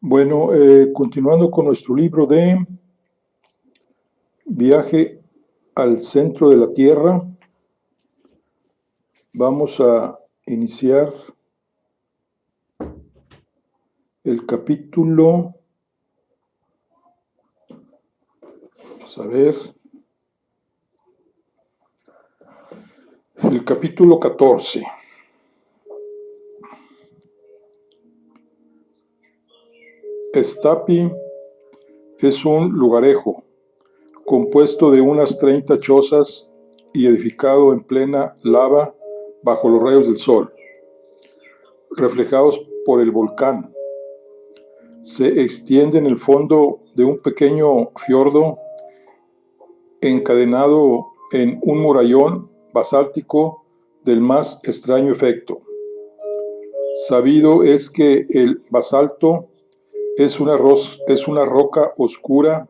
Bueno, continuando con nuestro libro de Viaje al centro de la Tierra, vamos a iniciar el capítulo, vamos a ver, el capítulo 14. Stapi es un lugarejo compuesto de unas 30 chozas y edificado en plena lava bajo los rayos del sol, reflejados por el volcán. Se extiende en el fondo de un pequeño fiordo encadenado en un murallón basáltico del más extraño efecto. Sabido es que el basalto es una roca oscura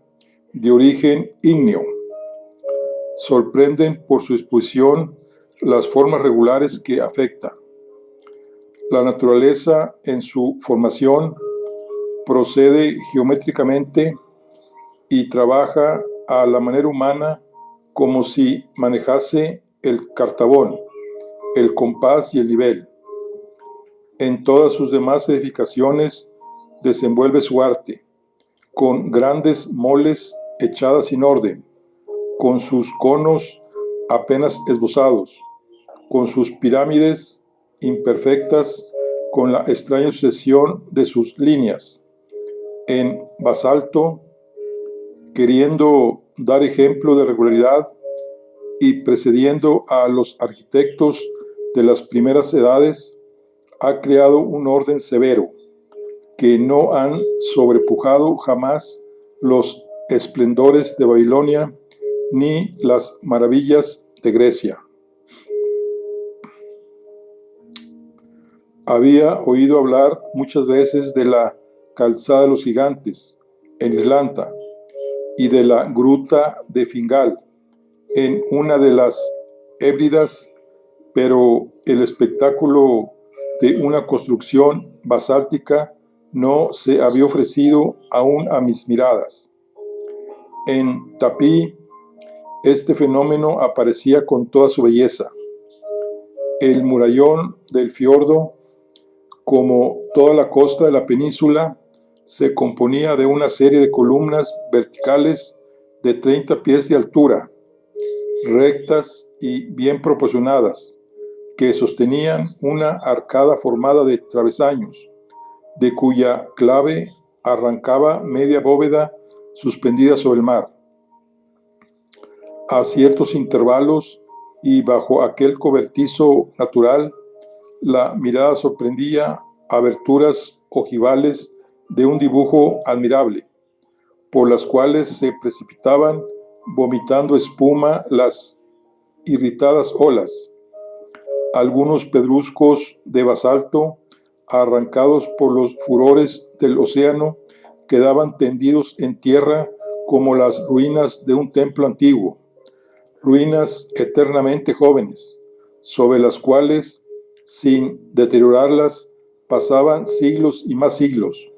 de origen ígneo. Sorprenden por su exposición las formas regulares que afecta. La naturaleza en su formación procede geométricamente y trabaja a la manera humana como si manejase el cartabón, el compás y el nivel. En todas sus demás edificaciones desenvuelve su arte, con grandes moles echadas sin orden, con sus conos apenas esbozados, con sus pirámides imperfectas, con la extraña sucesión de sus líneas. En basalto, queriendo dar ejemplo de regularidad y precediendo a los arquitectos de las primeras edades, ha creado un orden severo que no han sobrepujado jamás los esplendores de Babilonia ni las maravillas de Grecia. Había oído hablar muchas veces de la calzada de los gigantes en Irlanda y de la gruta de Fingal en una de las Hébridas, pero el espectáculo de una construcción basáltica no se había ofrecido aún a mis miradas. En Tapí, este fenómeno aparecía con toda su belleza. El murallón del fiordo, como toda la costa de la península, se componía de una serie de columnas verticales de 30 pies de altura, rectas y bien proporcionadas, que sostenían una arcada formada de travesaños, de cuya clave arrancaba media bóveda suspendida sobre el mar. A ciertos intervalos y bajo aquel cobertizo natural, la mirada sorprendía aberturas ojivales de un dibujo admirable, por las cuales se precipitaban, vomitando espuma, las irritadas olas. Algunos pedruscos de basalto, arrancados por los furores del océano, quedaban tendidos en tierra como las ruinas de un templo antiguo, ruinas eternamente jóvenes, sobre las cuales, sin deteriorarlas, pasaban siglos y más siglos.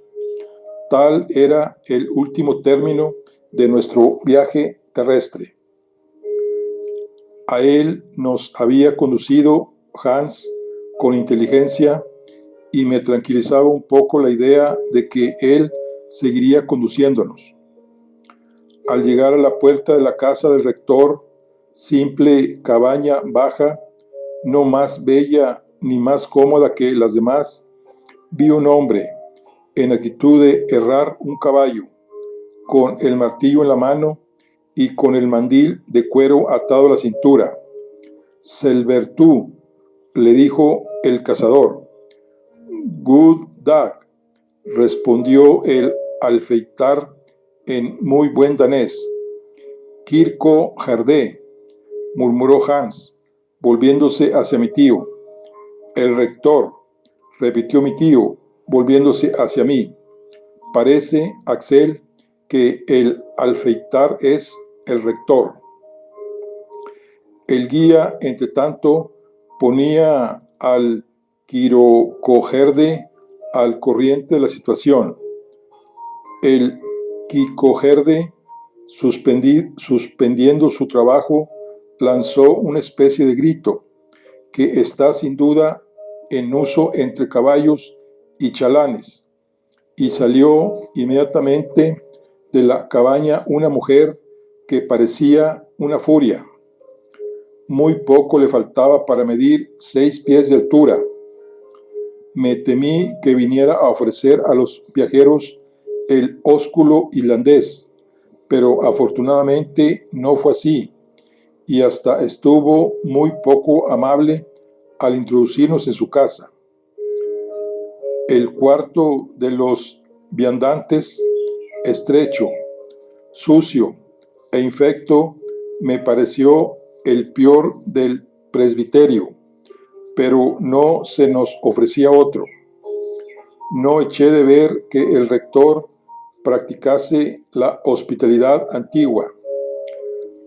Tal era el último término de nuestro viaje terrestre. A él nos había conducido Hans con inteligencia y me tranquilizaba un poco la idea de que él seguiría conduciéndonos. Al llegar a la puerta de la casa del rector, simple cabaña baja, no más bella ni más cómoda que las demás, vi un hombre en actitud de herrar un caballo, con el martillo en la mano y con el mandil de cuero atado a la cintura. «Selbertú», le dijo el cazador. «Good dag», respondió el alfeitar en muy buen danés. «Kirko Herde», murmuró Hans, volviéndose hacia mi tío. «El rector», repitió mi tío, volviéndose hacia mí. «Parece, Axel, que el alfeitar es el rector». El guía, entre tanto, ponía al Quirocoherde al corriente de la situación. El Quijoerde, suspendiendo su trabajo, lanzó una especie de grito que está sin duda en uso entre caballos y chalanes, y salió inmediatamente de la cabaña una mujer que parecía una furia. Muy poco le faltaba para medir 6 pies de altura. Me temí que viniera a ofrecer a los viajeros el ósculo irlandés, pero afortunadamente no fue así, y hasta estuvo muy poco amable al introducirnos en su casa. El cuarto de los viandantes, estrecho, sucio e infecto, me pareció el peor del presbiterio, pero no se nos ofrecía otro. No eché de ver que el rector practicase la hospitalidad antigua.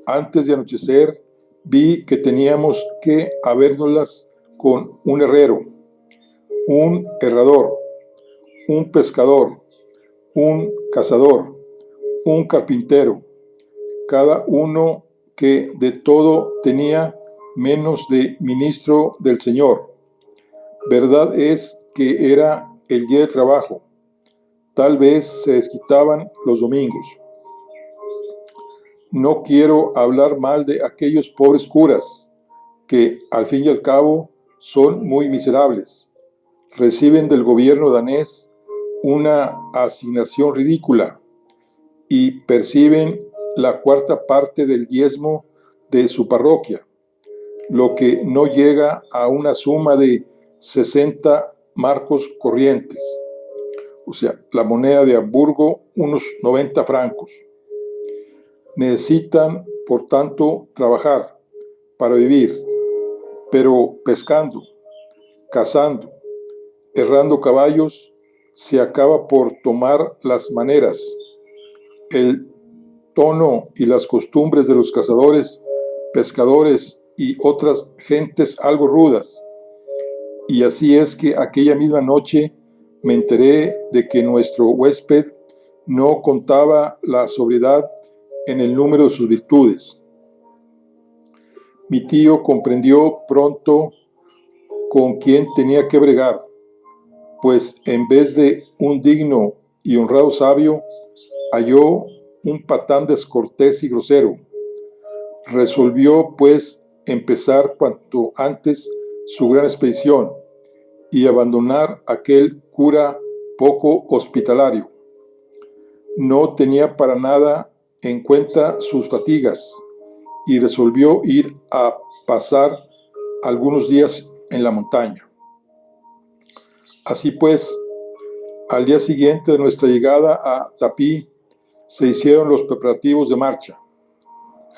Antes de anochecer, vi que teníamos que habérnoslas con un herrero, un herrador, un pescador, un cazador, un carpintero, cada uno que de todo tenía menos de ministro del Señor. Verdad es que era el día de trabajo, tal vez se desquitaban los domingos. No quiero hablar mal de aquellos pobres curas, que al fin y al cabo son muy miserables. Reciben del gobierno danés una asignación ridícula y perciben la cuarta parte del diezmo de su parroquia, lo que no llega a una suma de 60 marcos corrientes, o sea, la moneda de Hamburgo, unos 90 francos. Necesitan, por tanto, trabajar para vivir, pero pescando, cazando, herrando caballos, se acaba por tomar las maneras, el tono y las costumbres de los cazadores, pescadores y otras gentes algo rudas. Y así es que aquella misma noche me enteré de que nuestro huésped no contaba la sobriedad en el número de sus virtudes. Mi tío comprendió pronto con quién tenía que bregar, pues en vez de un digno y honrado sabio, halló un patán descortés y grosero. Resolvió, pues, empezar cuanto antes su gran expedición y abandonar aquel cura poco hospitalario. No tenía para nada en cuenta sus fatigas y resolvió ir a pasar algunos días en la montaña. Así pues, al día siguiente de nuestra llegada a Tapí, se hicieron los preparativos de marcha.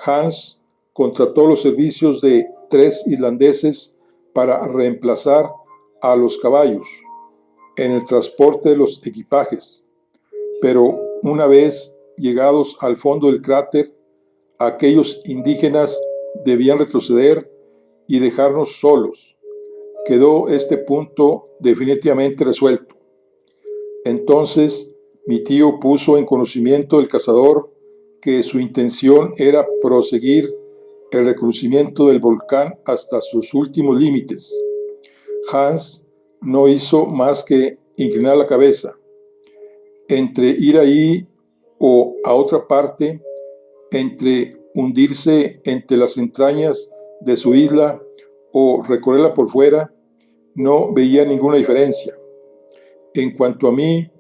Hans contrató los servicios de 3 irlandeses para reemplazar a los caballos en el transporte de los equipajes, pero una vez llegados al fondo del cráter, aquellos indígenas debían retroceder y dejarnos solos. Quedó este punto definitivamente resuelto. Entonces mi tío puso en conocimiento del cazador que su intención era proseguir el reconocimiento del volcán hasta sus últimos límites. Hans no hizo más que inclinar la cabeza. Entre ir ahí o a otra parte, entre hundirse entre las entrañas de su isla o recorrerla por fuera, no veía ninguna diferencia. En cuanto a mí,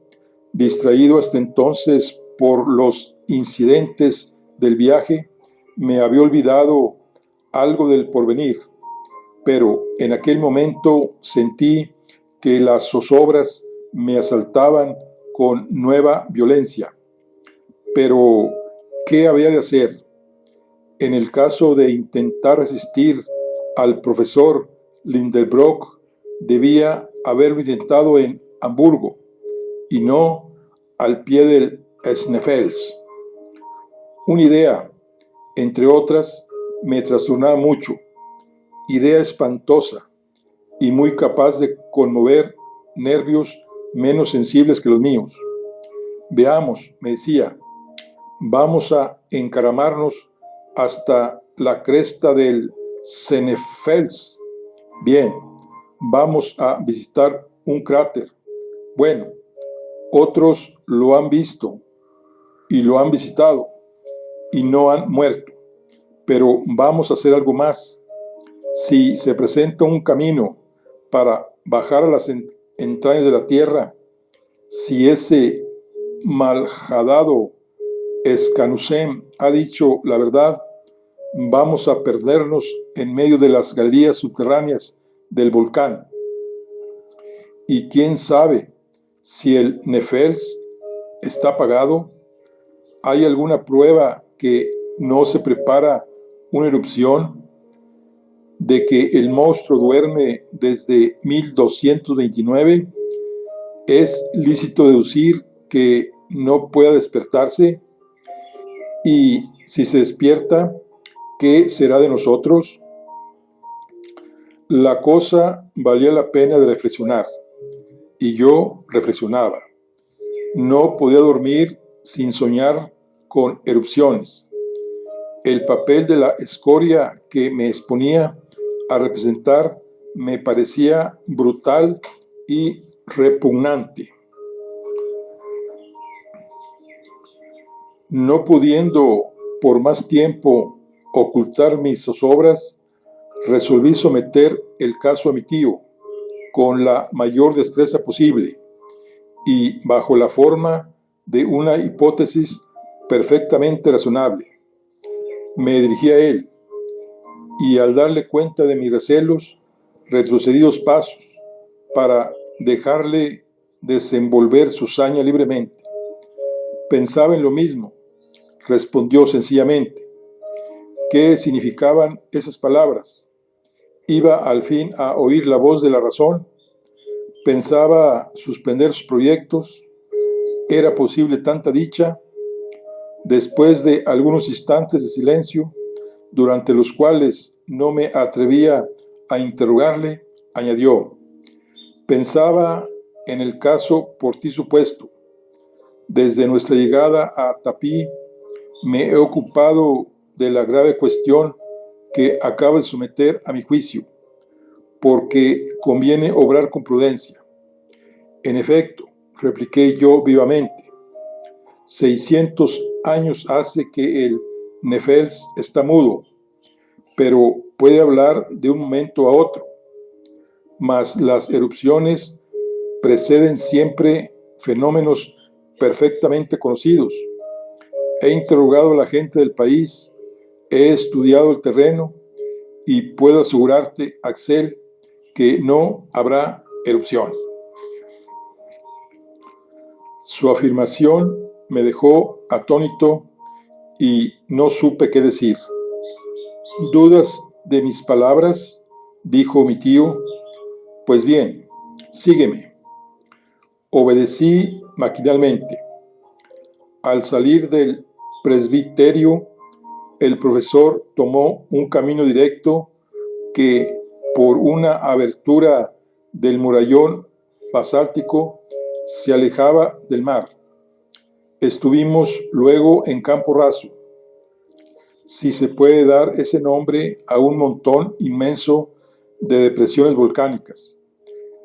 distraído hasta entonces por los incidentes del viaje, me había olvidado algo del porvenir, pero en aquel momento sentí que las zozobras me asaltaban con nueva violencia. Pero, ¿qué había de hacer? En el caso de intentar resistir al profesor Lindenbrock, debía haberlo intentado en Hamburgo y no al pie del Sneffels. Una idea, entre otras, me trastornaba mucho, idea espantosa y muy capaz de conmover nervios menos sensibles que los míos. Veamos, me decía, vamos a encaramarnos hasta la cresta del Senefels. Bien, vamos a visitar un cráter. Bueno, otros lo han visto y lo han visitado y no han muerto. Pero vamos a hacer algo más. Si se presenta un camino para bajar a las entrañas de la tierra, si ese malhadado Escanusem ha dicho la verdad, vamos a perdernos en medio de las galerías subterráneas del volcán. Y quién sabe si el Nefels está apagado. ¿Hay alguna prueba que no se prepara una erupción? ¿De que el monstruo duerme desde 1229? ¿Es lícito deducir que no pueda despertarse? Y si se despierta, ¿qué será de nosotros? La cosa valía la pena de reflexionar, y yo reflexionaba. No podía dormir sin soñar con erupciones. El papel de la escoria que me exponía a representar me parecía brutal y repugnante. No pudiendo por más tiempo ocultar mis zozobras, resolví someter el caso a mi tío con la mayor destreza posible y bajo la forma de una hipótesis perfectamente razonable. Me dirigí a él y al darle cuenta de mis recelos, retrocedí 2 pasos para dejarle desenvolver su saña libremente. Pensaba en lo mismo, respondió sencillamente. ¿Qué significaban esas palabras? ¿Iba al fin a oír la voz de la razón? ¿Pensaba suspender sus proyectos? ¿Era posible tanta dicha? Después de algunos instantes de silencio, durante los cuales no me atrevía a interrogarle, añadió: pensaba en el caso por ti supuesto. Desde nuestra llegada a Tapí me he ocupado de la grave cuestión que acabas de someter a mi juicio, porque conviene obrar con prudencia. En efecto, repliqué yo vivamente, 600 años hace que el Nefels está mudo, pero puede hablar de un momento a otro. Mas las erupciones preceden siempre fenómenos perfectamente conocidos. He interrogado a la gente del país, he estudiado el terreno y puedo asegurarte, Axel, que no habrá erupción. Su afirmación me dejó atónito y no supe qué decir. ¿Dudas de mis palabras?, dijo mi tío. Pues bien, sígueme. Obedecí maquinalmente. Al salir del presbiterio, el profesor tomó un camino directo que, por una abertura del murallón basáltico, se alejaba del mar. Estuvimos luego en Campo Raso, si se puede dar ese nombre a un montón inmenso de depresiones volcánicas.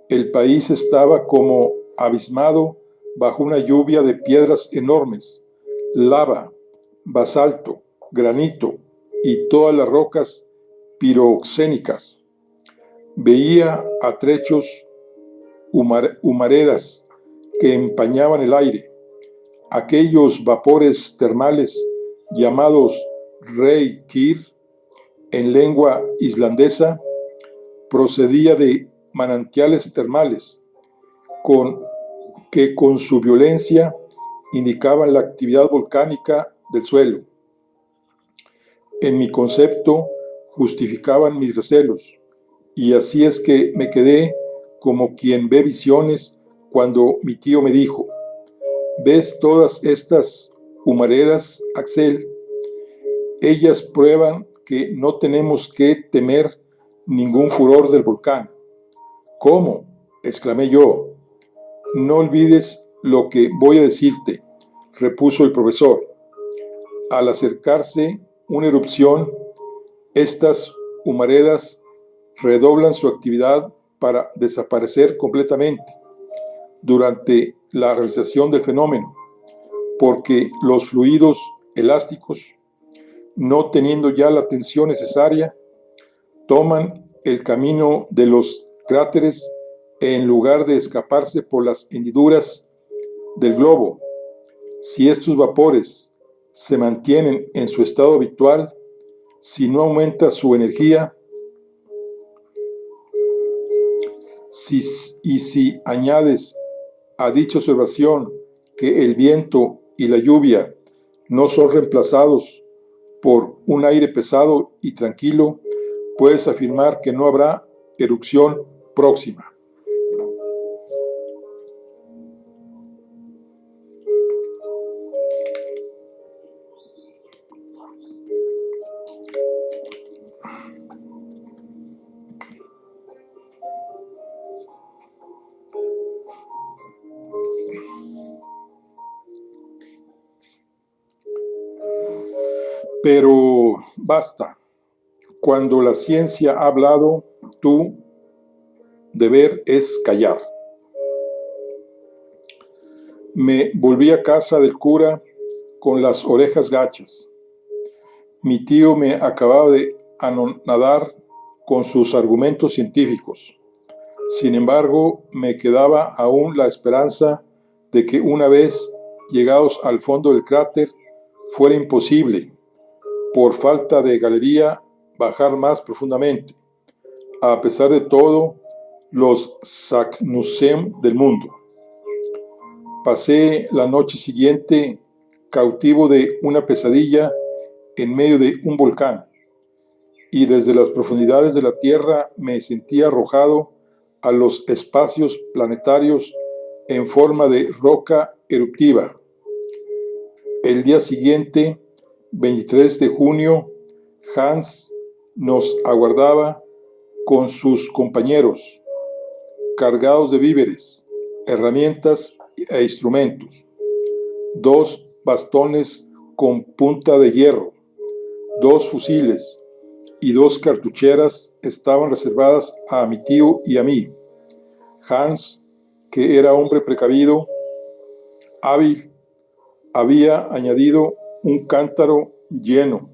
El país estaba como abismado bajo una lluvia de piedras enormes, lava, basalto, granito y todas las rocas piroxénicas. Veía a trechos humaredas que empañaban el aire. Aquellos vapores termales llamados Reykir en lengua islandesa procedía de manantiales termales que con su violencia indicaban la actividad volcánica del suelo. En mi concepto justificaban mis recelos, y así es que me quedé como quien ve visiones cuando mi tío me dijo: ¿ves todas estas humaredas, Axel? Ellas prueban que no tenemos que temer ningún furor del volcán. ¿Cómo?, exclamé yo. No olvides lo que voy a decirte. repuso el profesor. Al acercarse una erupción, estas humaredas redoblan su actividad para desaparecer completamente durante la realización del fenómeno, porque los fluidos elásticos, no teniendo ya la tensión necesaria, toman el camino de los cráteres en lugar de escaparse por las hendiduras del globo. Si estos vapores se mantienen en su estado habitual, si no aumenta su energía, y si añades a dicha observación que el viento y la lluvia no son reemplazados por un aire pesado y tranquilo, puedes afirmar que no habrá erupción próxima. Pero basta. Cuando la ciencia ha hablado, tu deber es callar. Me volví a casa del cura con las orejas gachas. Mi tío me acababa de anonadar con sus argumentos científicos. Sin embargo, me quedaba aún la esperanza de que una vez llegados al fondo del cráter, fuera imposible, por falta de galería, bajar más profundamente. A pesar de todo, los Saknussemm del mundo. Pasé la noche siguiente cautivo de una pesadilla en medio de un volcán, y desde las profundidades de la Tierra me sentía arrojado a los espacios planetarios en forma de roca eruptiva. El día siguiente, 23 de junio, Hans nos aguardaba con sus compañeros, cargados de víveres, herramientas e instrumentos. 2 bastones con punta de hierro, 2 fusiles y 2 cartucheras estaban reservadas a mi tío y a mí. Hans, que era hombre precavido, hábil, había añadido un cántaro lleno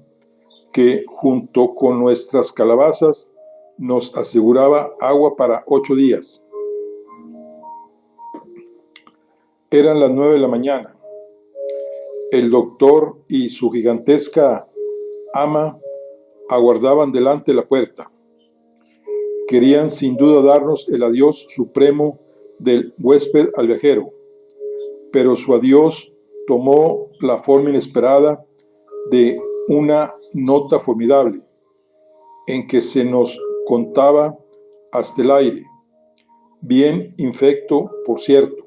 que, junto con nuestras calabazas, nos aseguraba agua para 8 días. Eran las 9 de la mañana. El doctor y su gigantesca ama aguardaban delante de la puerta. Querían sin duda darnos el adiós supremo del huésped al viajero, pero su adiós tomó la forma inesperada de una nota formidable, en que se nos contaba hasta el aire, bien infecto, por cierto,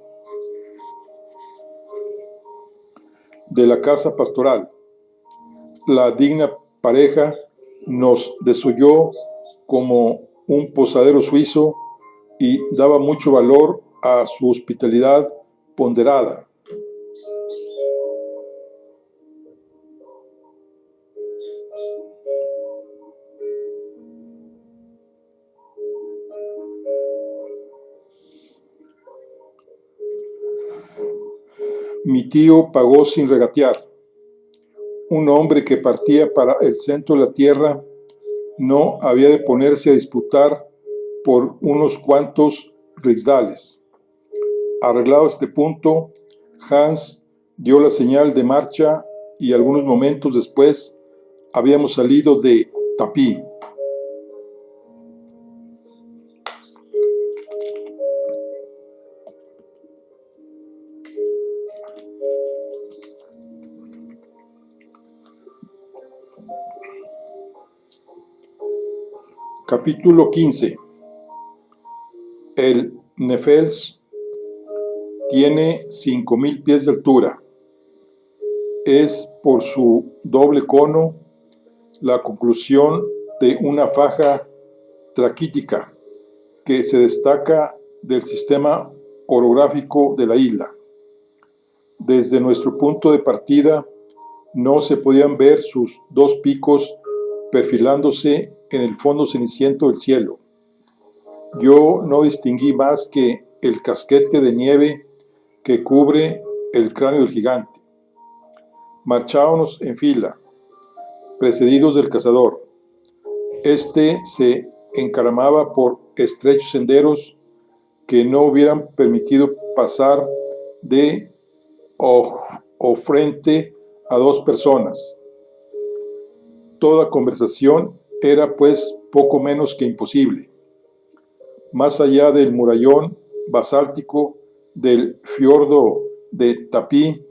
de la casa pastoral. La digna pareja nos desoyó como un posadero suizo y daba mucho valor a su hospitalidad ponderada. Mi tío pagó sin regatear. Un hombre que partía para el centro de la tierra no había de ponerse a disputar por unos cuantos rigsdales. Arreglado este punto, Hans dio la señal de marcha y algunos momentos después habíamos salido de Tapí. Capítulo 15. El Nefels tiene 5.000 pies de altura. Es por su doble cono la conclusión de una faja traquítica que se destaca del sistema orográfico de la isla. Desde nuestro punto de partida no se podían ver sus dos picos perfilándose en el fondo ceniciento del cielo. Yo no distinguí más que el casquete de nieve que cubre el cráneo del gigante. Marchábamos en fila, precedidos del cazador. Este se encaramaba por estrechos senderos que no hubieran permitido pasar de o frente a dos personas. Toda conversación era pues poco menos que imposible. Más allá del murallón basáltico del fiordo de Tapí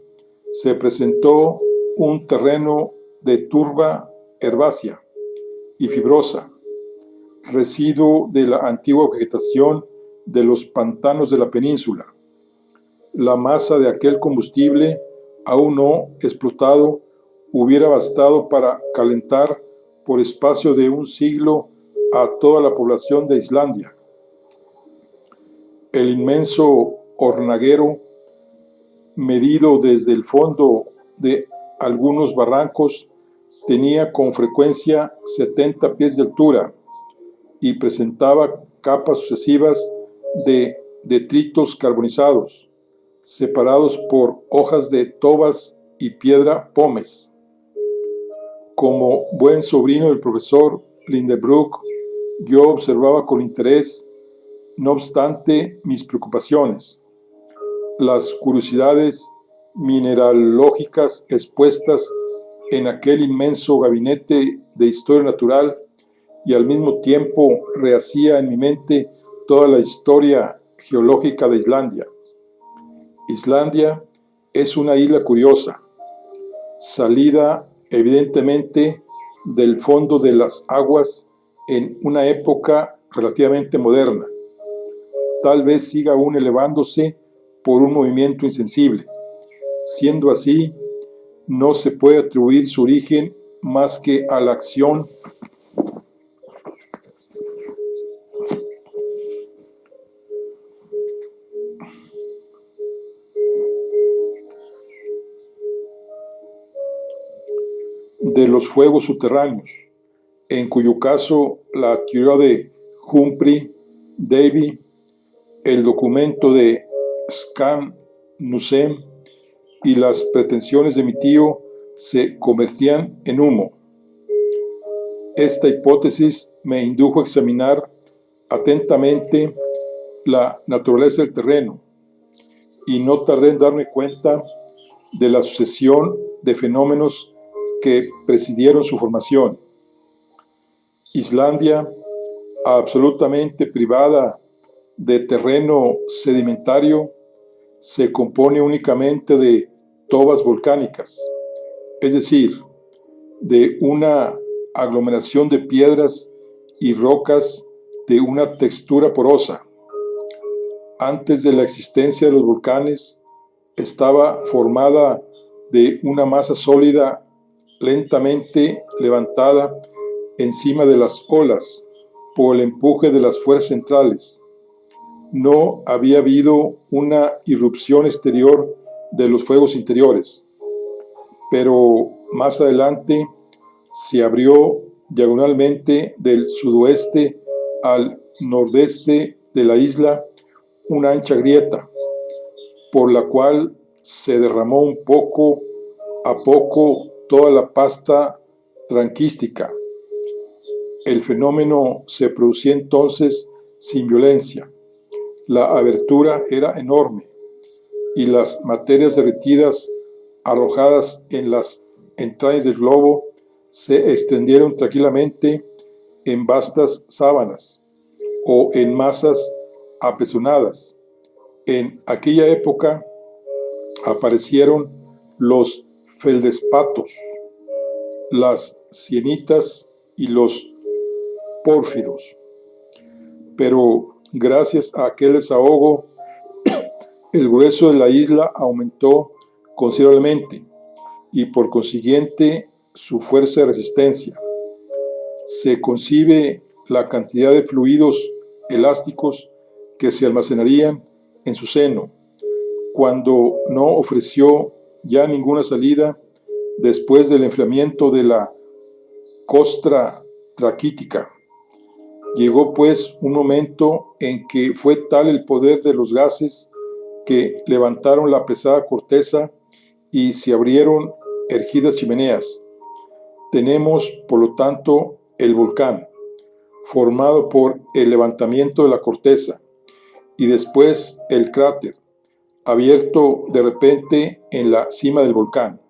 se presentó un terreno de turba herbácea y fibrosa, residuo de la antigua vegetación de los pantanos de la península. La masa de aquel combustible, aún no explotado, hubiera bastado para calentar por espacio de un siglo a toda la población de Islandia. El inmenso hornaguero, medido desde el fondo de algunos barrancos, tenía con frecuencia 70 pies de altura y presentaba capas sucesivas de detritos carbonizados, separados por hojas de tobas y piedra pómez. Como buen sobrino del profesor Lindebrook, yo observaba con interés, no obstante mis preocupaciones, las curiosidades mineralógicas expuestas en aquel inmenso gabinete de historia natural, y al mismo tiempo rehacía en mi mente toda la historia geológica de Islandia. Islandia es una isla curiosa, salida evidentemente del fondo de las aguas en una época relativamente moderna. Tal vez siga aún elevándose por un movimiento insensible. Siendo así, no se puede atribuir su origen más que a la acción de los fuegos subterráneos, en cuyo caso la teoría de Humphrey Davy, el documento de Skam-Knudsen y las pretensiones de mi tío se convertían en humo. Esta hipótesis me indujo a examinar atentamente la naturaleza del terreno y no tardé en darme cuenta de la sucesión de fenómenos que presidieron su formación. Islandia, absolutamente privada de terreno sedimentario, se compone únicamente de tobas volcánicas, es decir, de una aglomeración de piedras y rocas de una textura porosa. Antes de la existencia de los volcanes, estaba formada de una masa sólida lentamente levantada encima de las olas por el empuje de las fuerzas centrales. No había habido una irrupción exterior de los fuegos interiores, pero más adelante se abrió diagonalmente del sudoeste al nordeste de la isla una ancha grieta, por la cual se derramó un poco a poco toda la pasta tranquística. El fenómeno se producía entonces sin violencia. La abertura era enorme y las materias derretidas arrojadas en las entrañas del globo se extendieron tranquilamente en vastas sábanas o en masas apezonadas. En aquella época aparecieron los feldespatos, las sienitas y los pórfidos. Pero gracias a aquel desahogo, el grueso de la isla aumentó considerablemente y por consiguiente su fuerza de resistencia. Se concibe la cantidad de fluidos elásticos que se almacenarían en su seno, cuando no ofreció ya ninguna salida después del enfriamiento de la costra traquítica. Llegó pues un momento en que fue tal el poder de los gases que levantaron la pesada corteza y se abrieron erguidas chimeneas. Tenemos, por lo tanto, el volcán, formado por el levantamiento de la corteza, y después el cráter, abierto de repente en la cima del volcán.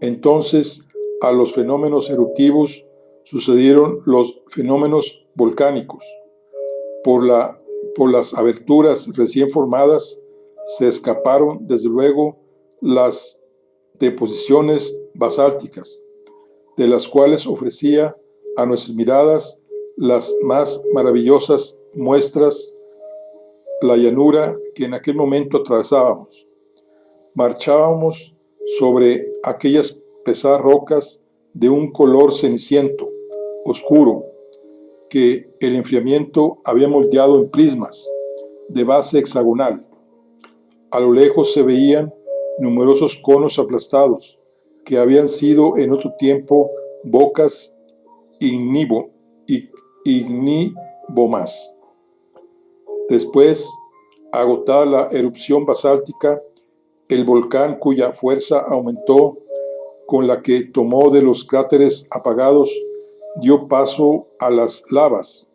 Entonces, a los fenómenos eruptivos sucedieron los fenómenos volcánicos. Por las aberturas recién formadas se escaparon, desde luego, las deposiciones basálticas, de las cuales ofrecía a nuestras miradas las más maravillosas muestras la llanura que en aquel momento atravesábamos. Marchábamos sobre aquellas pesadas rocas de un color ceniciento, oscuro, que el enfriamiento había moldeado en prismas de base hexagonal. A lo lejos se veían numerosos conos aplastados, que habían sido en otro tiempo bocas ignívomas. Después, agotada la erupción basáltica, el volcán, cuya fuerza aumentó con la que tomó de los cráteres apagados, dio paso a las lavas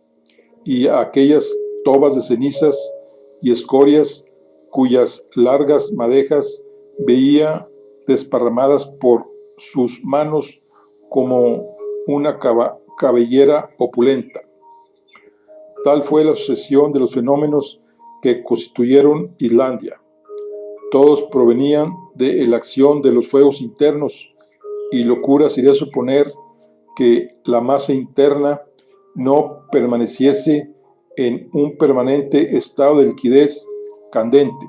y a aquellas tobas de cenizas y escorias cuyas largas madejas veía desparramadas por sus manos como una cabellera opulenta. Tal fue la sucesión de los fenómenos que constituyeron Islandia. Todos provenían de la acción de los fuegos internos, y locura sería suponer que la masa interna no permaneciese en un permanente estado de liquidez candente.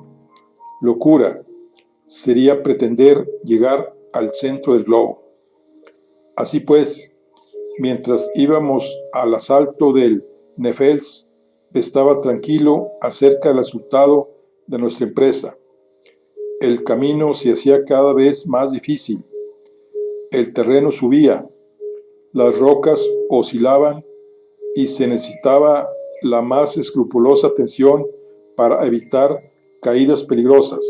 Locura sería pretender llegar al centro del globo. Así pues, mientras íbamos al asalto del Nefels, estaba tranquilo acerca del resultado de nuestra empresa. El camino se hacía cada vez más difícil. El terreno subía, las rocas oscilaban y se necesitaba la más escrupulosa atención para evitar caídas peligrosas.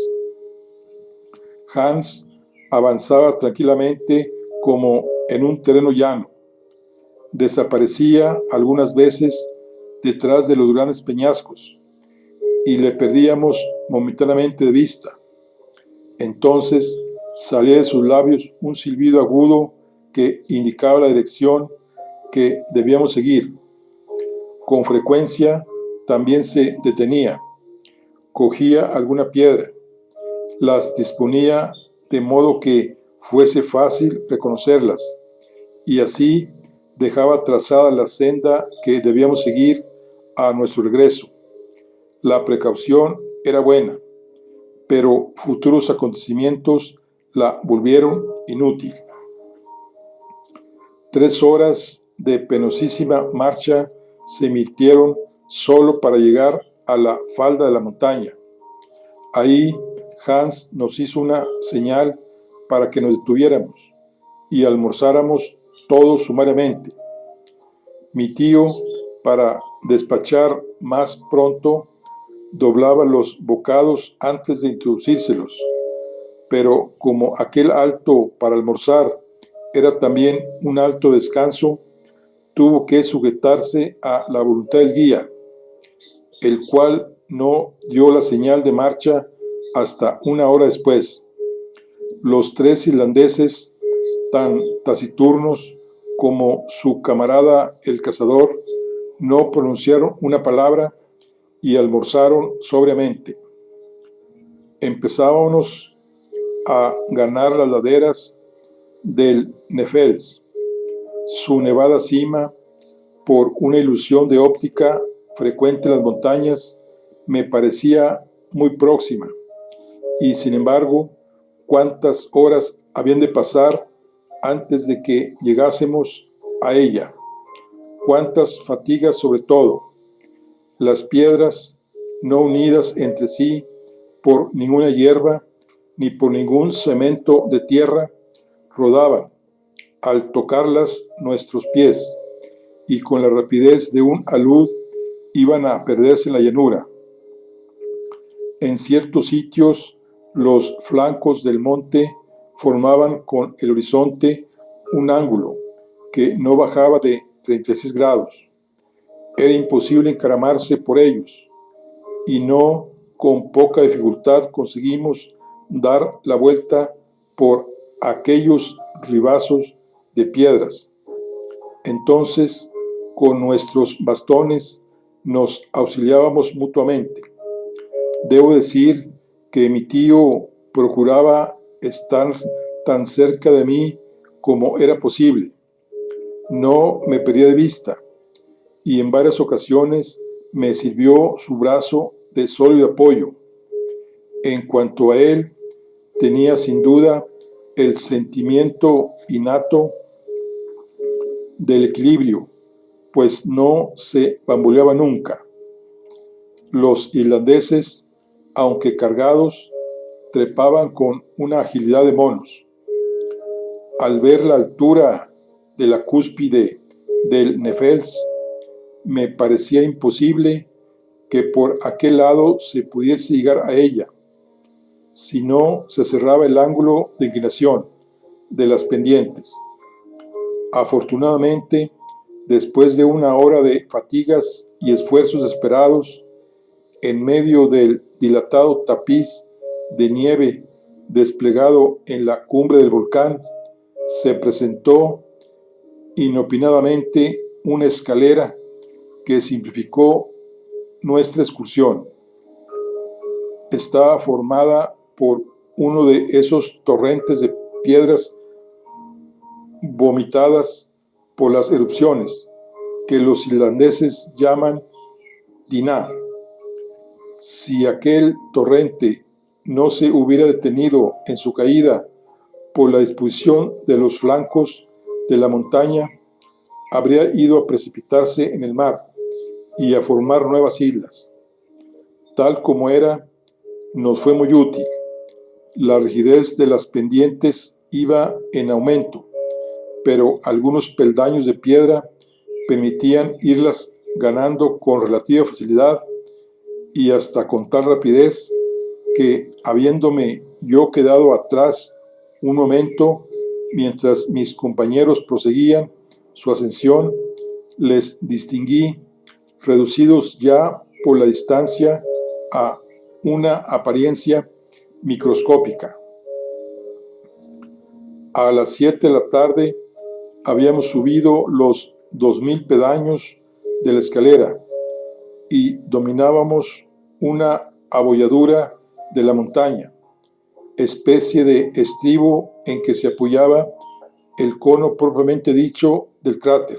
Hans avanzaba tranquilamente como en un terreno llano. Desaparecía algunas veces detrás de los grandes peñascos y le perdíamos momentáneamente de vista. Entonces salía de sus labios un silbido agudo que indicaba la dirección que debíamos seguir. Con frecuencia también se detenía, cogía alguna piedra, las disponía de modo que fuese fácil reconocerlas, y así dejaba trazada la senda que debíamos seguir a nuestro regreso. La precaución era buena, pero futuros acontecimientos la volvieron inútil. 3 horas de penosísima marcha se invirtieron solo para llegar a la falda de la montaña. Ahí Hans nos hizo una señal para que nos detuviéramos y almorzáramos todos sumariamente. Mi tío, para despachar más pronto, doblaba los bocados antes de introducírselos, pero como aquel alto para almorzar era también un alto descanso, tuvo que sujetarse a la voluntad del guía, el cual no dio la señal de marcha hasta 1 hora después. Los 3 islandeses, tan taciturnos como su camarada el cazador, no pronunciaron una palabra y almorzaron sobriamente. Empezábamos a ganar las laderas del Nefels. Su nevada cima, por una ilusión de óptica frecuente en las montañas, me parecía muy próxima, y sin embargo, cuántas horas habían de pasar antes de que llegásemos a ella. Cuántas fatigas, sobre todo. Las piedras, no unidas entre sí, por ninguna hierba, ni por ningún cemento de tierra, rodaban al tocarlas nuestros pies, y con la rapidez de un alud iban a perderse en la llanura. En ciertos sitios los flancos del monte formaban con el horizonte un ángulo que no bajaba de 36 grados. Era imposible encaramarse por ellos, y no con poca dificultad conseguimos dar la vuelta por aquellos ribazos de piedras. Entonces, con nuestros bastones nos auxiliábamos mutuamente. Debo decir que mi tío procuraba estar tan cerca de mí como era posible. No me perdía de vista, y en varias ocasiones me sirvió su brazo de sólido apoyo. En cuanto a él, tenía sin duda el sentimiento innato del equilibrio, pues no se bamboleaba nunca. Los irlandeses, aunque cargados, trepaban con una agilidad de monos. Al ver la altura de la cúspide del Nefels, me parecía imposible que por aquel lado se pudiese llegar a ella, si no se cerraba el ángulo de inclinación de las pendientes. Afortunadamente, después de una hora de fatigas y esfuerzos desesperados, en medio del dilatado tapiz de nieve desplegado en la cumbre del volcán, se presentó inopinadamente una escalera que simplificó nuestra excursión. Estaba formada por uno de esos torrentes de piedras vomitadas por las erupciones que los irlandeses llaman Dinah. Si aquel torrente no se hubiera detenido en su caída por la disposición de los flancos de la montaña, habría ido a precipitarse en el mar y a formar nuevas islas. Tal como era, nos fue muy útil. La rigidez de las pendientes iba en aumento, pero algunos peldaños de piedra permitían irlas ganando con relativa facilidad y hasta con tal rapidez que, habiéndome yo quedado atrás un momento mientras mis compañeros proseguían su ascensión, les distinguí, reducidos ya por la distancia a una apariencia microscópica. A las 7 de la tarde habíamos subido los 2000 peldaños de la escalera y dominábamos una abolladura de la montaña, especie de estribo en que se apoyaba el cono propiamente dicho del cráter.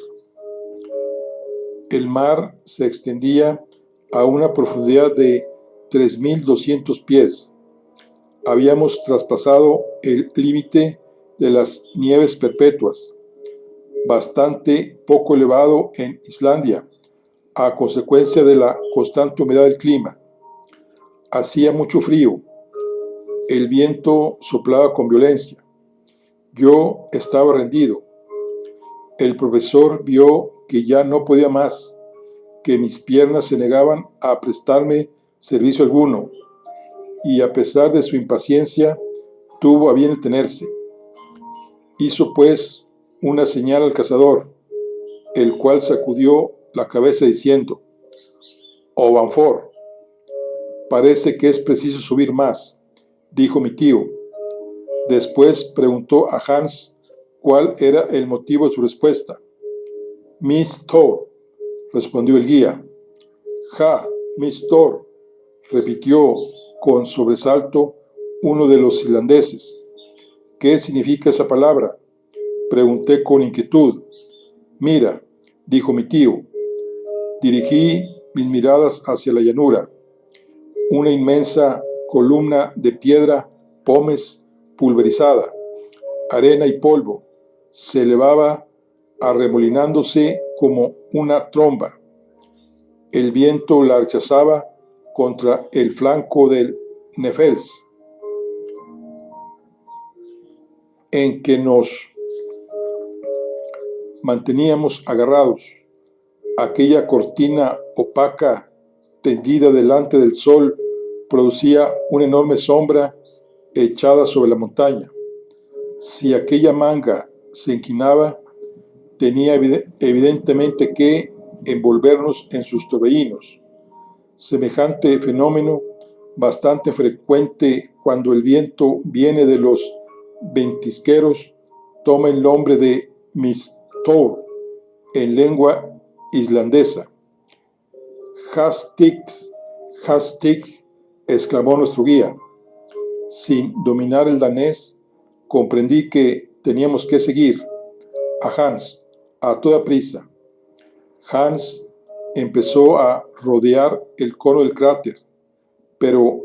El mar se extendía a una profundidad de 3200 pies. Habíamos traspasado el límite de las nieves perpetuas, bastante poco elevado en Islandia, a consecuencia de la constante humedad del clima. Hacía mucho frío. El viento soplaba con violencia. Yo estaba rendido. El profesor vio que ya no podía más, que mis piernas se negaban a prestarme servicio alguno, y a pesar de su impaciencia, tuvo a bien detenerse. Hizo pues una señal al cazador, el cual sacudió la cabeza diciendo: «Oh, Banford, parece que es preciso subir más», dijo mi tío. Después preguntó a Hans cuál era el motivo de su respuesta. «Miss Thor», respondió el guía. «Ja, Miss Thor», repitió con sobresalto uno de los irlandeses. «¿Qué significa esa palabra?», pregunté con inquietud. «Mira», dijo mi tío. Dirigí mis miradas hacia la llanura. Una inmensa columna de piedra pómez pulverizada, arena y polvo se elevaba arremolinándose como una tromba. El viento la rechazaba contra el flanco del Nefels, en que nos manteníamos agarrados. Aquella cortina opaca tendida delante del sol producía una enorme sombra echada sobre la montaña. Si aquella manga se inclinaba, tenía evidentemente que envolvernos en sus torbellinos. Semejante fenómeno, bastante frecuente cuando el viento viene de los ventisqueros, toma el nombre de mistor en lengua islandesa. Hastig, hastig, exclamó nuestro guía. Sin dominar el danés, comprendí que teníamos que seguir a Hans a toda prisa. Hans empezó a rodear el cono del cráter, pero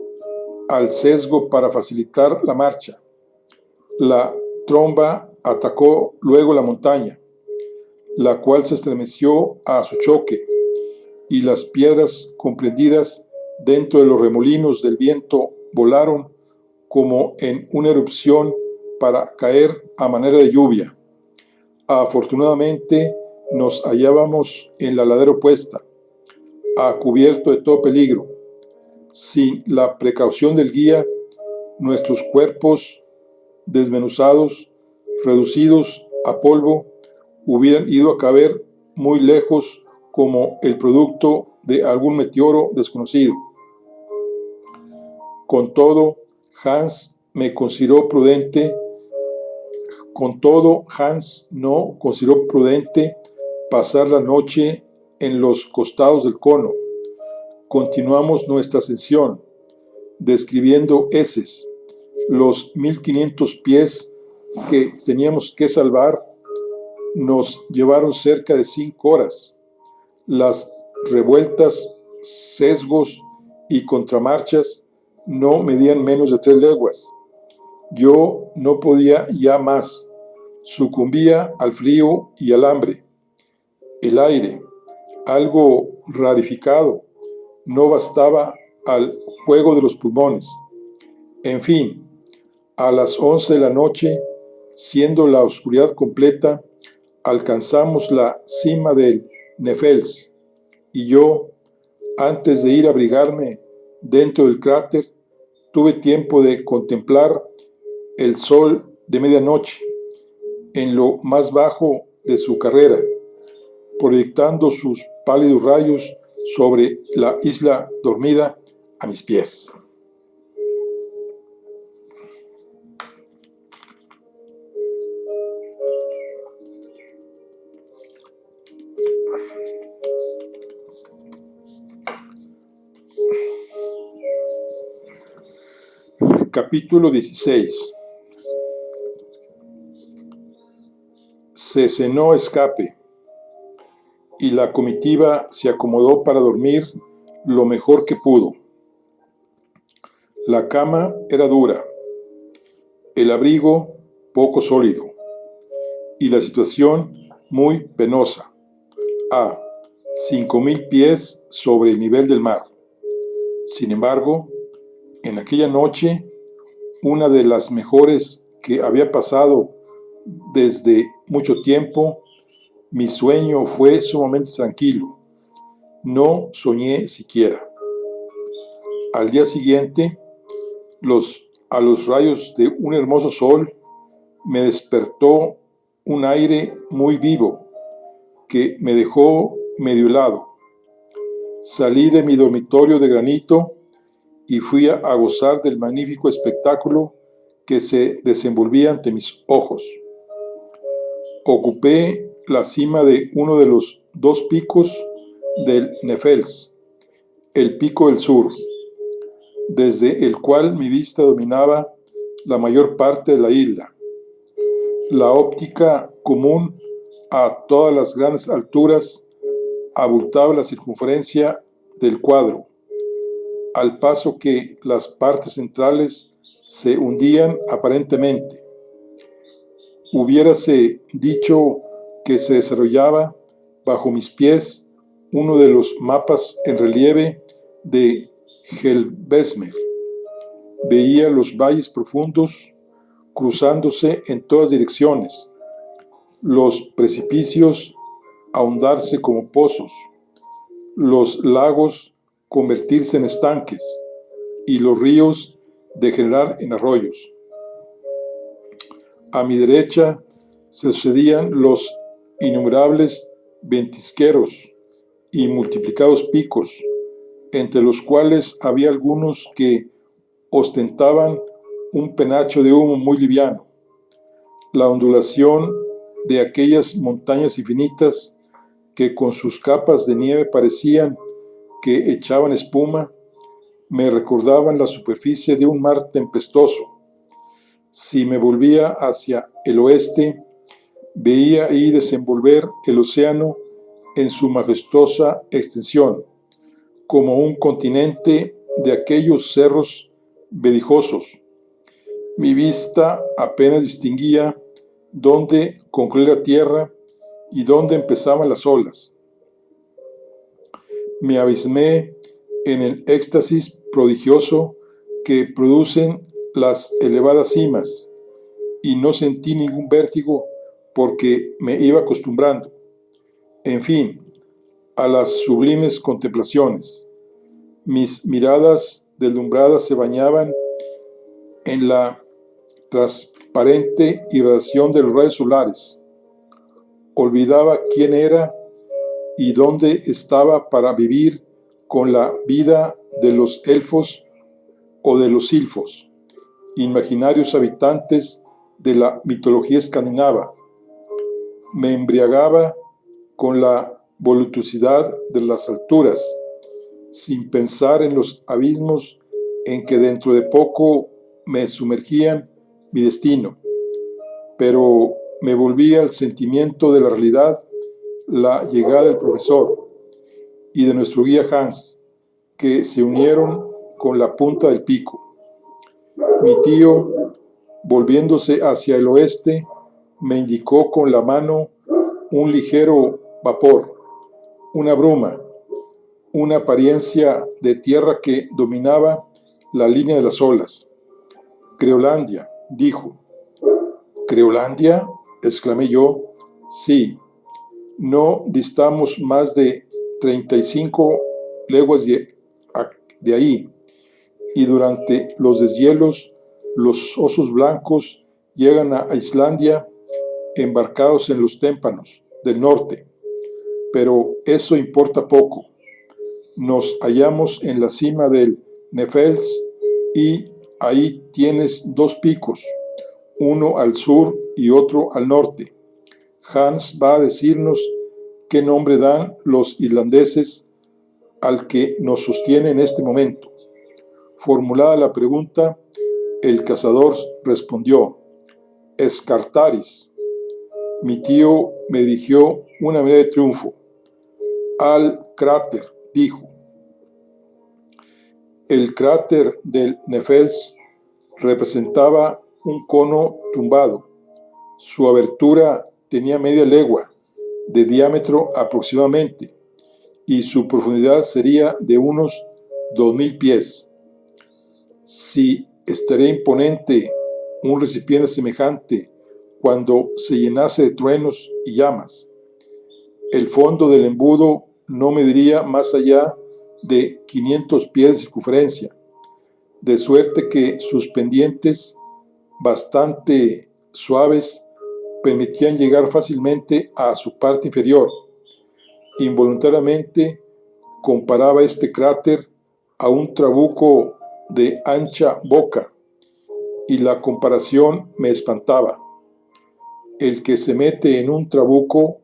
al sesgo para facilitar la marcha. La tromba atacó luego la montaña, la cual se estremeció a su choque, y las piedras comprendidas dentro de los remolinos del viento volaron como en una erupción para caer a manera de lluvia. Afortunadamente nos hallábamos en la ladera opuesta, a cubierto de todo peligro. Sin la precaución del guía, nuestros cuerpos desmenuzados, reducidos a polvo, hubieran ido a caber muy lejos como el producto de algún meteoro desconocido. Con todo, Hans no consideró prudente pasar la noche en los costados del cono. Continuamos nuestra ascensión, describiendo heces. Los 1500 pies que teníamos que salvar nos llevaron cerca de 5 horas. Las revueltas, sesgos y contramarchas no medían menos de 3 leguas. Yo no podía ya más. Sucumbía al frío y al hambre. El aire, algo rarificado, no bastaba al juego de los pulmones. En fin, a las 11 de la noche, siendo la oscuridad completa, alcanzamos la cima del Nefels, y yo, antes de ir a abrigarme dentro del cráter, tuve tiempo de contemplar el sol de medianoche en lo más bajo de su carrera, proyectando sus pálidos rayos sobre la isla dormida a mis pies. Capítulo 16. Se cenó escape, y la comitiva se acomodó para dormir lo mejor que pudo. La cama era dura, el abrigo poco sólido, y la situación muy penosa, a 5000 pies sobre el nivel del mar. Sin embargo, en aquella noche, una de las mejores que había pasado desde mucho tiempo, mi sueño fue sumamente tranquilo. No soñé siquiera. Al día siguiente, a los rayos de un hermoso sol, me despertó un aire muy vivo que me dejó medio helado. Salí de mi dormitorio de granito y fui a gozar del magnífico espectáculo que se desenvolvía ante mis ojos. Ocupé la cima de uno de los 2 picos del Nefels, el pico del sur, desde el cual mi vista dominaba la mayor parte de la isla. La óptica común a todas las grandes alturas abultaba la circunferencia del cuadro, al paso que las partes centrales se hundían aparentemente. Hubiérase dicho que se desarrollaba bajo mis pies uno de los mapas en relieve de Helvesmer. Veía los valles profundos cruzándose en todas direcciones, los precipicios ahondarse como pozos, los lagos convertirse en estanques y los ríos degenerar en arroyos. A mi derecha se sucedían los innumerables ventisqueros y multiplicados picos, entre los cuales había algunos que ostentaban un penacho de humo muy liviano. La ondulación de aquellas montañas infinitas que con sus capas de nieve parecían que echaban espuma, me recordaban la superficie de un mar tempestuoso. Si me volvía hacia el oeste, veía ahí desenvolver el océano en su majestuosa extensión, como un continente de aquellos cerros belicosos. Mi vista apenas distinguía dónde concluía la tierra y dónde empezaban las olas. Me abismé en el éxtasis prodigioso que producen las elevadas cimas y no sentí ningún vértigo porque me iba acostumbrando, en fin, a las sublimes contemplaciones. Mis miradas deslumbradas se bañaban en la transparente irradiación de los rayos solares. Olvidaba quién era y dónde estaba para vivir con la vida de los elfos o de los silfos, imaginarios habitantes de la mitología escandinava. Me embriagaba con la voluptuosidad de las alturas, sin pensar en los abismos en que dentro de poco me sumergían mi destino. Pero me volvía al sentimiento de la realidad, la llegada del profesor y de nuestro guía Hans, que se unieron con la punta del pico. Mi tío, volviéndose hacia el oeste, me indicó con la mano un ligero vapor, una bruma, una apariencia de tierra que dominaba la línea de las olas. Creolandia, dijo. ¿Creolandia?, exclamé yo. Sí, no distamos más de 35 leguas de ahí, y durante los deshielos los osos blancos llegan a Islandia embarcados en los témpanos del norte. Pero eso importa poco. Nos hallamos en la cima del Nefels y ahí tienes dos picos, uno al sur y otro al norte. Hans va a decirnos qué nombre dan los irlandeses al que nos sostiene en este momento. Formulada la pregunta, el cazador respondió: Escartaris. Mi tío me dirigió una mirada de triunfo. Al cráter, dijo. El cráter del Nefels representaba un cono tumbado. Su abertura tenía media legua de diámetro aproximadamente y su profundidad sería de unos 2000 pies. Si estaría imponente un recipiente semejante cuando se llenase de truenos y llamas. El fondo del embudo no mediría más allá de 500 pies de circunferencia, de suerte que sus pendientes, bastante suaves, permitían llegar fácilmente a su parte inferior. Involuntariamente comparaba este cráter a un trabuco de ancha boca, y la comparación me espantaba. El que se mete en un trabuco,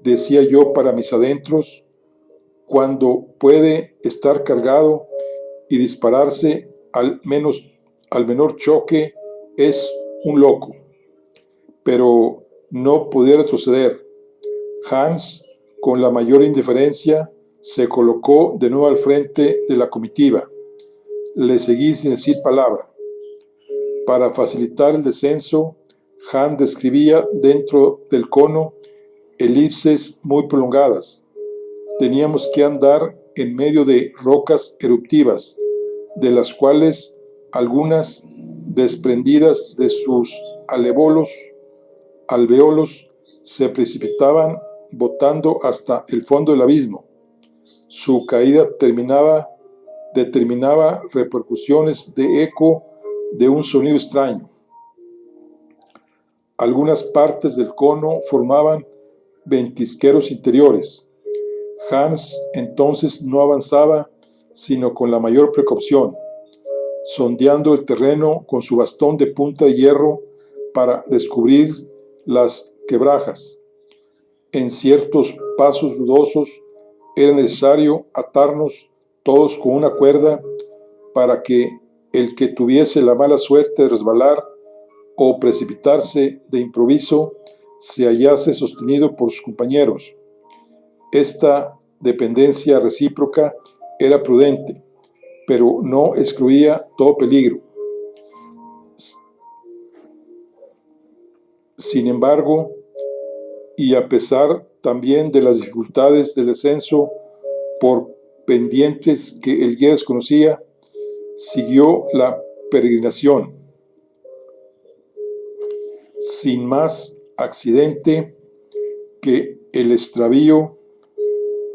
decía yo para mis adentros, cuando puede estar cargado y dispararse al menor choque, es un loco. Pero no podía retroceder. Hans, con la mayor indiferencia, se colocó de nuevo al frente de la comitiva. Le seguí sin decir palabra. Para facilitar el descenso, Hans describía dentro del cono elipses muy prolongadas. Teníamos que andar en medio de rocas eruptivas, de las cuales Algunas, desprendidas de sus alvéolos, se precipitaban botando hasta el fondo del abismo. Su caída determinaba repercusiones de eco de un sonido extraño. Algunas partes del cono formaban ventisqueros interiores. Hans entonces no avanzaba sino con la mayor precaución, sondeando el terreno con su bastón de punta de hierro para descubrir las quebrajas. En ciertos pasos dudosos era necesario atarnos todos con una cuerda para que el que tuviese la mala suerte de resbalar o precipitarse de improviso se hallase sostenido por sus compañeros. Esta dependencia recíproca era prudente, pero no excluía todo peligro. Sin embargo, y a pesar también de las dificultades del descenso por pendientes que el guía desconocía, siguió la peregrinación, sin más accidente que el extravío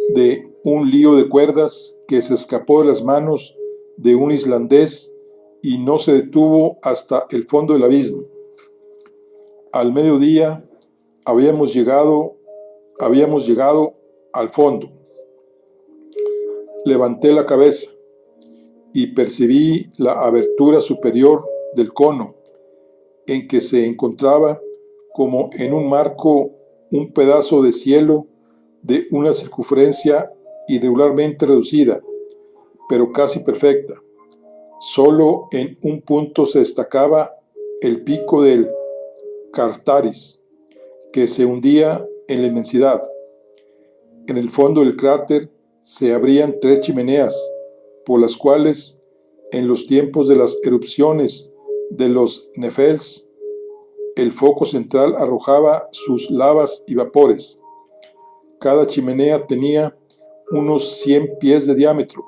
de un lío de cuerdas que se escapó de las manos de un islandés y no se detuvo hasta el fondo del abismo. Al mediodía habíamos llegado al fondo. Levanté la cabeza y percibí la abertura superior del cono, en que se encontraba como en un marco un pedazo de cielo de una circunferencia irregularmente reducida, pero casi perfecta. Solo en un punto se destacaba el pico del Cartaris, que se hundía en la inmensidad. En el fondo del cráter se abrían 3 chimeneas, por las cuales, en los tiempos de las erupciones de los Nefels, el foco central arrojaba sus lavas y vapores. Cada chimenea tenía unos 100 pies de diámetro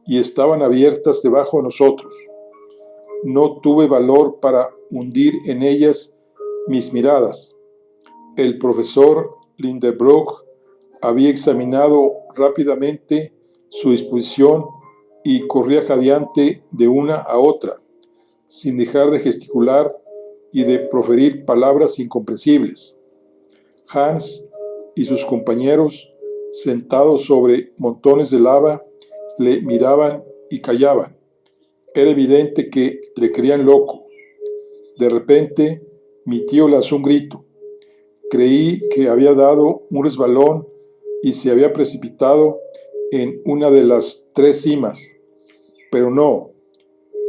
y estaban abiertas debajo de nosotros. No tuve valor para hundir en ellas mis miradas. El profesor Lindenbrock había examinado rápidamente su disposición y corría jadeante de una a otra, sin dejar de gesticular y de proferir palabras incomprensibles. Hans y sus compañeros, sentados sobre montones de lava, le miraban y callaban. Era evidente que le creían loco. De repente, mi tío lanzó un grito. Creí que había dado un resbalón y se había precipitado en una de las 3 cimas, pero no.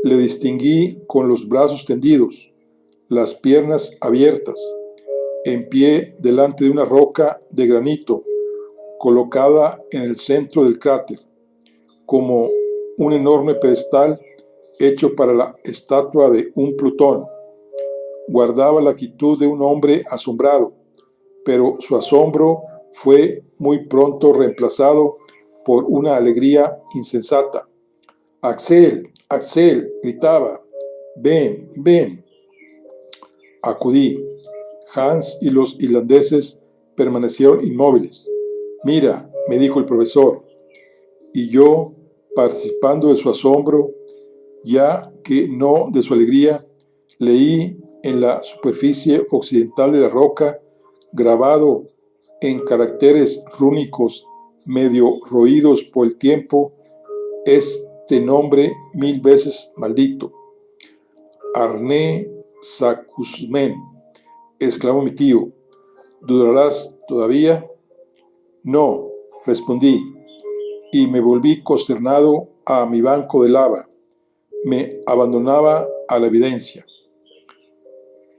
Le distinguí con los brazos tendidos, las piernas abiertas, en pie delante de una roca de granito colocada en el centro del cráter, como un enorme pedestal hecho para la estatua de un Plutón. Guardaba la actitud de un hombre asombrado, pero su asombro fue muy pronto reemplazado por una alegría insensata. «Axel, Axel», gritaba, «ven, ven». Acudí. Hans y los irlandeses permanecieron inmóviles. «Mira», me dijo el profesor, y yo, participando de su asombro, ya que no de su alegría, leí en la superficie occidental de la roca, grabado en caracteres rúnicos medio roídos por el tiempo, este nombre 1000 veces maldito. «Arne Sakusmen», exclamó mi tío. «¿Dudarás todavía?» «No», respondí, y me volví consternado a mi banco de lava. Me abandonaba a la evidencia.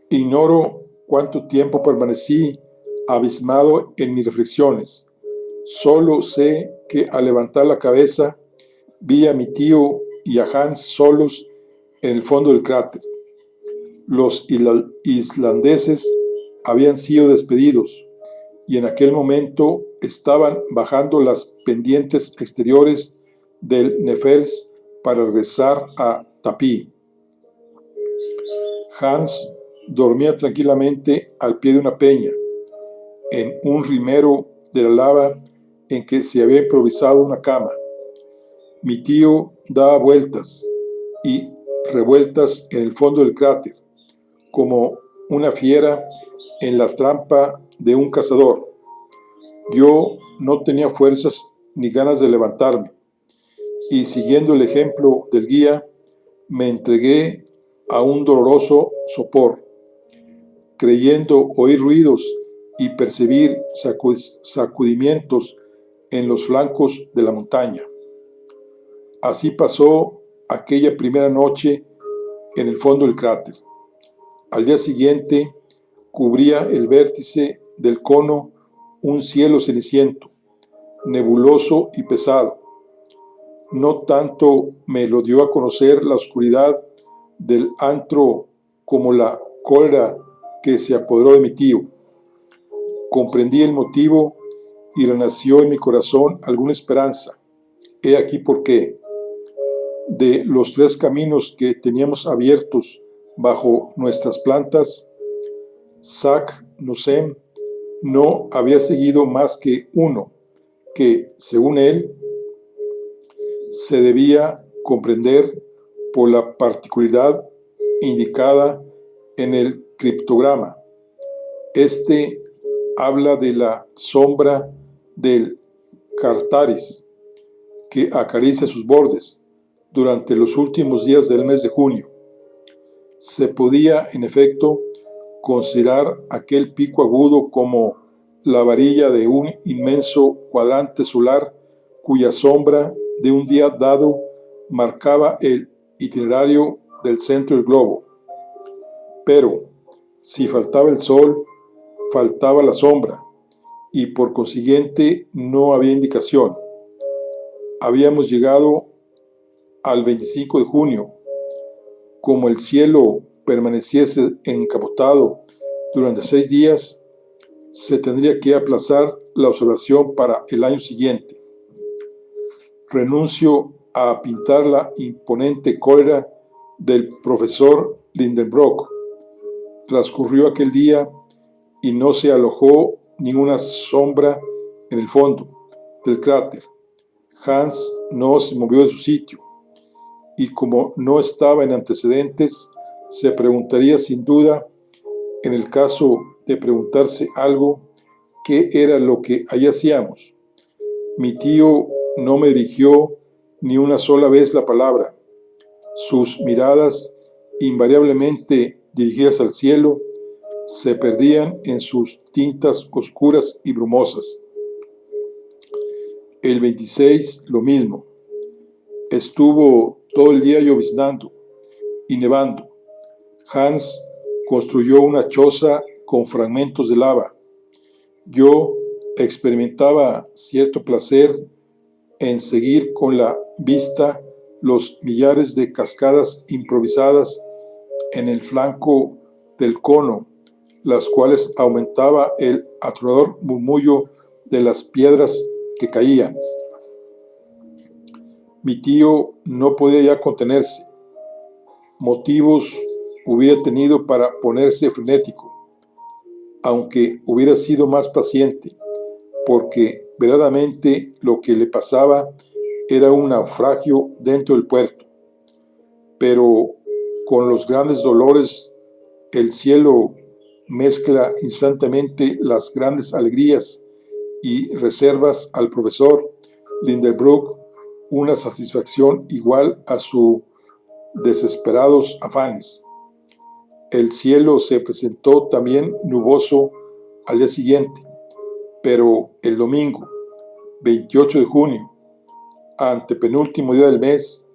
Ignoro cuánto tiempo permanecí abismado en mis reflexiones. Solo sé que al levantar la cabeza vi a mi tío y a Hans solos en el fondo del cráter. Los islandeses habían sido despedidos y en aquel momento estaban bajando las pendientes exteriores del Nefels para regresar a Tapí. Hans dormía tranquilamente al pie de una peña, en un rimero de la lava en que se había improvisado una cama. Mi tío daba vueltas y revueltas en el fondo del cráter, como una fiera en la trampa de un cazador. Yo no tenía fuerzas ni ganas de levantarme, y siguiendo el ejemplo del guía, me entregué a un doloroso sopor, creyendo oír ruidos y percibir sacudimientos en los flancos de la montaña. Así pasó aquella primera noche en el fondo del cráter. Al día siguiente cubría el vértice del cono un cielo ceniciento, nebuloso y pesado. No tanto me lo dio a conocer la oscuridad del antro como la cólera que se apoderó de mi tío. Comprendí el motivo y renació en mi corazón alguna esperanza. He aquí por qué. De los 3 caminos que teníamos abiertos bajo nuestras plantas, Zack Nusem no había seguido más que uno, que, según él, se debía comprender por la particularidad indicada en el criptograma. Este habla de la sombra del Cartaris, que acaricia sus bordes durante los últimos días del mes de junio. Se podía, en efecto, considerar aquel pico agudo como la varilla de un inmenso cuadrante solar cuya sombra de un día dado marcaba el itinerario del centro del globo. Pero, si faltaba el sol, faltaba la sombra, y por consiguiente no había indicación. Habíamos llegado al 25 de junio. Como el cielo permaneciese encapotado durante 6 días, se tendría que aplazar la observación para el año siguiente. Renuncio a pintar la imponente cólera del profesor Lindenbrock. Transcurrió aquel día y no se alojó ninguna sombra en el fondo del cráter. Hans no se movió de su sitio, y como no estaba en antecedentes, se preguntaría sin duda, en el caso de preguntarse algo, qué era lo que allí hacíamos. Mi tío no me dirigió ni una sola vez la palabra. Sus miradas, invariablemente dirigidas al cielo, se perdían en sus tintas oscuras y brumosas. El 26, lo mismo. Estuvo todo el día lloviznando y nevando. Hans construyó una choza con fragmentos de lava. Yo experimentaba cierto placer en seguir con la vista los millares de cascadas improvisadas en el flanco del cono, las cuales aumentaba el atronador murmullo de las piedras que caían. Mi tío no podía ya contenerse. Motivos hubiera tenido para ponerse frenético, aunque hubiera sido más paciente, porque verdaderamente lo que le pasaba era un naufragio dentro del puerto. Pero con los grandes dolores, el cielo mezcla instantáneamente las grandes alegrías y reservas al profesor Lindenbrock una satisfacción igual a sus desesperados afanes. El cielo se presentó también nuboso al día siguiente, pero el domingo, 28 de junio, antepenúltimo día del mes,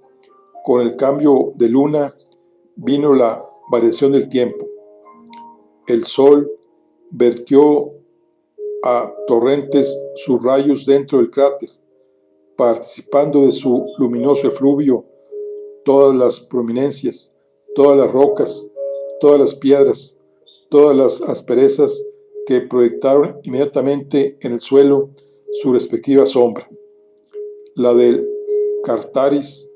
con el cambio de luna, vino la variación del tiempo. El sol vertió a torrentes sus rayos dentro del cráter, participando de su luminoso efluvio todas las prominencias, todas las rocas, todas las piedras, todas las asperezas que proyectaron inmediatamente en el suelo su respectiva sombra. La del Cartaris,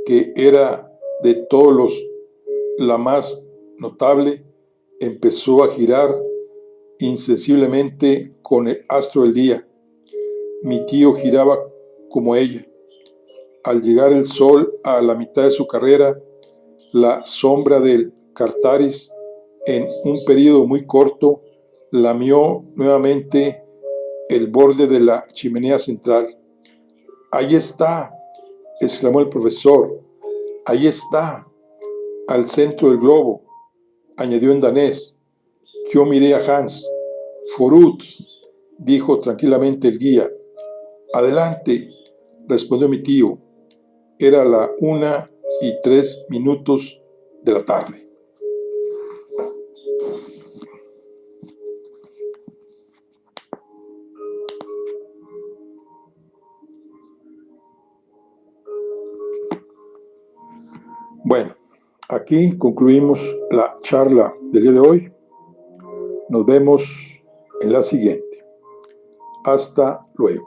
que era de todos la más notable empezó a girar insensiblemente con el astro del día. Mi tío giraba como ella. Al llegar el sol a la mitad de su carrera, la sombra del Cartaris, en un periodo muy corto, lamió nuevamente el borde de la chimenea central. «Ahí está», exclamó el profesor. «Ahí está, al centro del globo», añadió en danés. Yo miré a Hans. «Forut», dijo tranquilamente el guía. «Adelante», respondió mi tío. Era la 1:03 de la tarde. Bueno, aquí concluimos la charla del día de hoy. Nos vemos en la siguiente. Hasta luego.